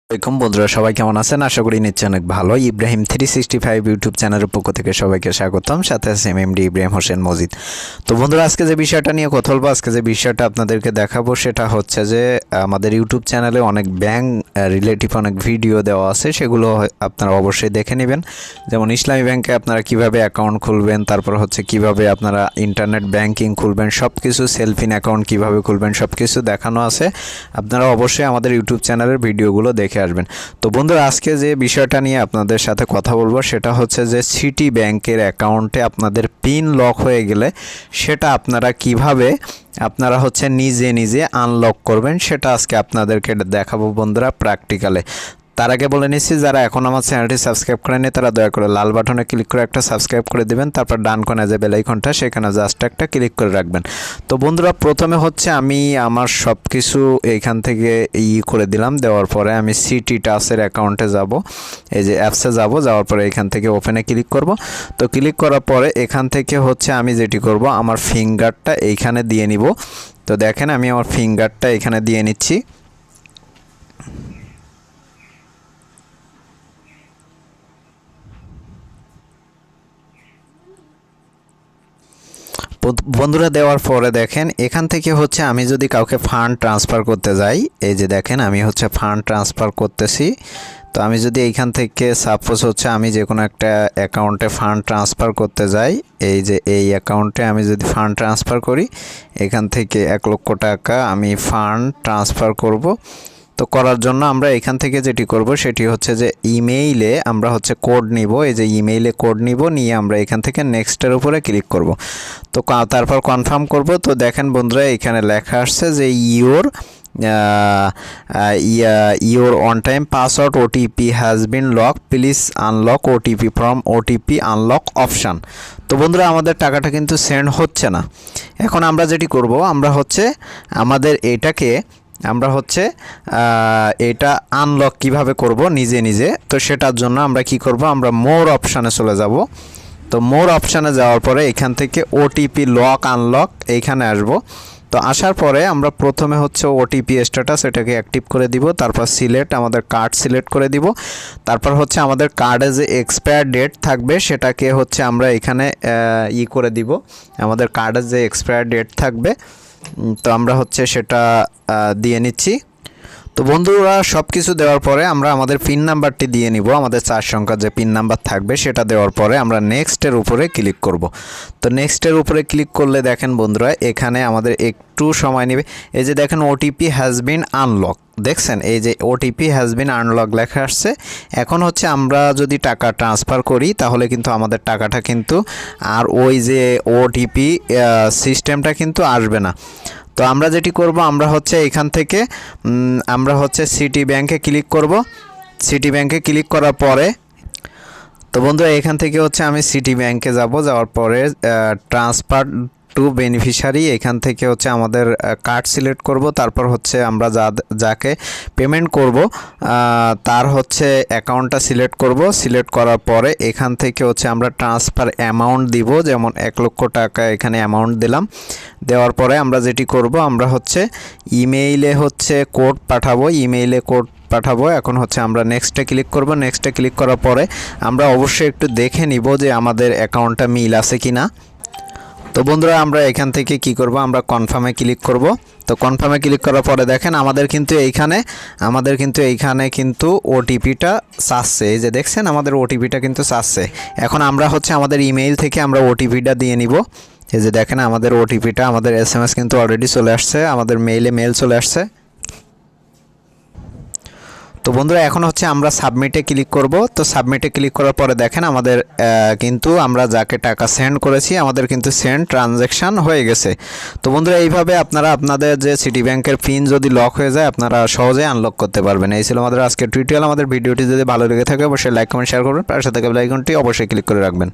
আসসালামু আলাইকুম বন্ধুরা, সবাই কেমন আছেন? আশা করি নিশ্চয়ই অনেক ভালো। ইব্রাহিম 365 ইউটিউব চ্যানেলের পক্ষ থেকে সবাইকে স্বাগতম। সাথে আছে এমডি ইব্রাহিম হোসেন মজিদ। তো বন্ধুরা, আজকে যে বিষয়টা নিয়ে কথা বলবো, আজকে যে বিষয়টা আপনাদেরকে দেখাবো সেটা হচ্ছে যে আমাদের ইউটিউব চ্যানেলে অনেক ব্যাংক রিলেটিভ অনেক ভিডিও দেওয়া আছে, সেগুলো আপনারা অবশ্যই দেখে নেবেন। যেমন ইসলামী ব্যাংকে আপনারা কিভাবে অ্যাকাউন্ট খুলবেন, তারপর হচ্ছে কিভাবে আপনারা ইন্টারনেট ব্যাংকিং খুলবেন, সব কিছু সেলফিন অ্যাকাউন্ট কিভাবে খুলবেন সব কিছু দেখানো আছে। আপনারা অবশ্যই আমাদের ইউটিউব চ্যানেলের ভিডিওগুলো দেখে আসবেন। তো বন্ধুরা, আজকে যে বিষয়টা নিয়ে আপনাদের সাথে কথা বলবো সেটা হচ্ছে যে সিটি ব্যাংকের অ্যাকাউন্টে আপনাদের পিন লক হয়ে গেলে সেটা আপনারা কিভাবে আপনারা হচ্ছে নিজে নিজে আনলক করবেন, সেটা আজকে আপনাদেরকে দেখাবো বন্ধুরা প্র্যাকটিক্যালে। তার আগে বলে নিচ্ছি, যারা এখন আমার চ্যানেলটি সাবস্ক্রাইব করেনি তারা দয়া করে লাল বাটনে ক্লিক করে একটা সাবস্ক্রাইব করে দেবেন। তারপর ডান কোণে যে বেল আইকনটা সেখানে জাস্ট একটা ক্লিক করে রাখবেন। তো বন্ধুরা, প্রথমে হচ্ছে আমি আমার সব কিছু এইখান থেকে করে দিলাম। দেওয়ার পরে আমি সিটি টাচের অ্যাকাউন্টে যাব, এই যে অ্যাপসে যাব। যাওয়ার পরে এখান থেকে ওপেনে ক্লিক করব। তো ক্লিক করার পরে এখান থেকে হচ্ছে আমি যেটি করব, আমার ফিঙ্গারটা এইখানে দিয়ে নিব। তো দেখেন, আমি আমার ফিঙ্গারটা এখানে দিয়ে নিচ্ছি। বন্ধুরা, দেওয়ার পরে দেখেন এখান থেকে হচ্ছে আমি যদি কাউকে ফান্ড ট্রান্সফার করতে যাই, এই যে দেখেন আমি হচ্ছে ফান্ড ট্রান্সফার করতেছি। তো আমি যদি এইখান থেকে সাপোজ হচ্ছে আমি যে কোনো একটা অ্যাকাউন্টে ফান্ড ট্রান্সফার করতে যাই, এই যে এই অ্যাকাউন্টে আমি যদি ফান্ড ট্রান্সফার করি, এখান থেকে 1 লক্ষ টাকা আমি ফান্ড ট্রান্সফার করব। তো করার জন্য আমরা এখান থেকে যেটি করব সেটি হচ্ছে যে ইমেইলে আমরা হচ্ছে কোড নিব। এই যে ইমেইলে কোড নিব, নিয়ে আমরা এখান থেকে নেক্সটের উপরে ক্লিক করব। তো তারপর কনফার্ম করব। তো দেখেন বন্ধুরা, এখানে লেখা আসছে যে your on time password OTP has been lock, please unlock OTP from OTP unlock option. তো বন্ধুরা, আমাদের টাকাটা কিন্তু সেন্ড হচ্ছে না। এখন আমরা যেটি করব, আমরা হচ্ছে আমাদের এটাকে আমরা হচ্ছে এটা আনলক কিভাবে করব নিজে নিজে। তো সেটার জন্য আমরা কি করব, আমরা মোর অপশানে চলে যাব। তো মোর অপশানে যাওয়ার পরে এখান থেকে ওটিপি লক আনলক এইখানে আসব। তো আসার পরে আমরা প্রথমে হচ্ছে ওটিপি স্ট্যাটাস এটাকে অ্যাক্টিভ করে দিব। তারপর সিলেক্ট, আমাদের কার্ড সিলেক্ট করে দিব। তারপর হচ্ছে আমাদের কার্ডে যে এক্সপায়ার ডেট থাকবে সেটাকে হচ্ছে আমরা এখানে করে দিব। আমাদের কার্ডে যে এক্সপায়ার ডেট থাকবে, তো আমরা হচ্ছে সেটা দিয়ে নিচ্ছি। তো বন্ধুরা, সব কিছু দেওয়ার পরে আমরা আমাদের পিন নাম্বারটি দিয়ে নিব। আমাদের 4 সংখ্যার যে পিন নাম্বার থাকবে সেটা দেওয়ার পরে আমরা নেক্সটের উপরে ক্লিক করব। তো নেক্সটের উপরে ক্লিক করলে দেখেন বন্ধুরা, এখানে আমাদের একটু সময় নেবে। এই যে দেখেন ওটিপি হ্যাজ বিন আনলক, দেখছেন এই যে ওটিপি হ্যাজ বিন আনলক লেখা আসছে। এখন হচ্ছে আমরা যদি টাকা ট্রান্সফার করি তাহলে কিন্তু আমাদের টাকাটা কিন্তু আর ওই যে ওটিপি সিস্টেমটা কিন্তু আসবে না। তো আমরা যেটি করব, আমরা হচ্ছে এখান থেকে আমরা হচ্ছে সিটি ব্যাংকে ক্লিক করব। সিটি ব্যাংকে ক্লিক করার পরে তো বন্ধুরা, এখান থেকে হচ্ছে আমি সিটি ব্যাংকে যাব। যাওয়ার পরে ট্রান্সফার টু বেনিফিশিয়ারি, এখান থেকে হচ্ছে আমাদের কার্ড সিলেক্ট করব। তারপর হচ্ছে আমরা যাকে পেমেন্ট করব তার হচ্ছে অ্যাকাউন্টটা সিলেক্ট করব। সিলেক্ট করার পরে এখান থেকে হচ্ছে আমরা ট্রান্সফার অ্যামাউন্ট দিব, যেমন 1 লক্ষ টাকা এখানে অ্যামাউন্ট দিলাম। দেওয়ার পরে আমরা যেটি করব, আমরা হচ্ছে ইমেইলে হচ্ছে কোড পাঠাবো, ইমেইলে কোড পাঠাবো। এখন হচ্ছে আমরা নেক্সটে ক্লিক করব। নেক্সটে ক্লিক করার পরে আমরা অবশ্যই একটু দেখে নিব যে আমাদের অ্যাকাউন্টটা মিল আছে কি না। তো বন্ধুরা, আমরা এখান থেকে কি করব, আমরা কনফার্মে ক্লিক করব। তো কনফার্মে ক্লিক করার পরে দেখেন আমাদের কিন্তু এইখানে কিন্তু ওটিপিটা চাচ্ছে। এই যে দেখছেন আমাদের ওটিপিটা কিন্তু চাচ্ছে। এখন আমরা হচ্ছে আমাদের ইমেইল থেকে আমরা ওটিপিটা দিয়ে নিব। এই যে দেখেন আমাদের ওটিপিটা, আমাদের SMS কিন্তু অলরেডি চলে আসছে, আমাদের মেইলে মেল চলে আসছে। তো বন্ধুরা, এখন হচ্ছে আমরা সাবমিটে ক্লিক করব। তো সাবমিটে ক্লিক করার পরে দেখেন আমাদের কিন্তু আমরা যাকে টাকা সেন্ড করেছি আমাদের কিন্তু সেন্ড ট্রানজ্যাকশান হয়ে গেছে। তো বন্ধুরা, এইভাবে আপনারা আপনাদের যে সিটি ব্যাংকের পিন যদি লক হয়ে যায় আপনারা সহজেই আনলক করতে পারবেন। এই ছিল আমাদের আজকের টিউটোরিয়াল। আমাদের ভিডিওটি যদি ভালো লেগে থাকে অবশ্যই লাইক কমেন্ট শেয়ার করবেন। তার সাথে বেল আইকনটি অবশ্যই ক্লিক করে রাখবেন।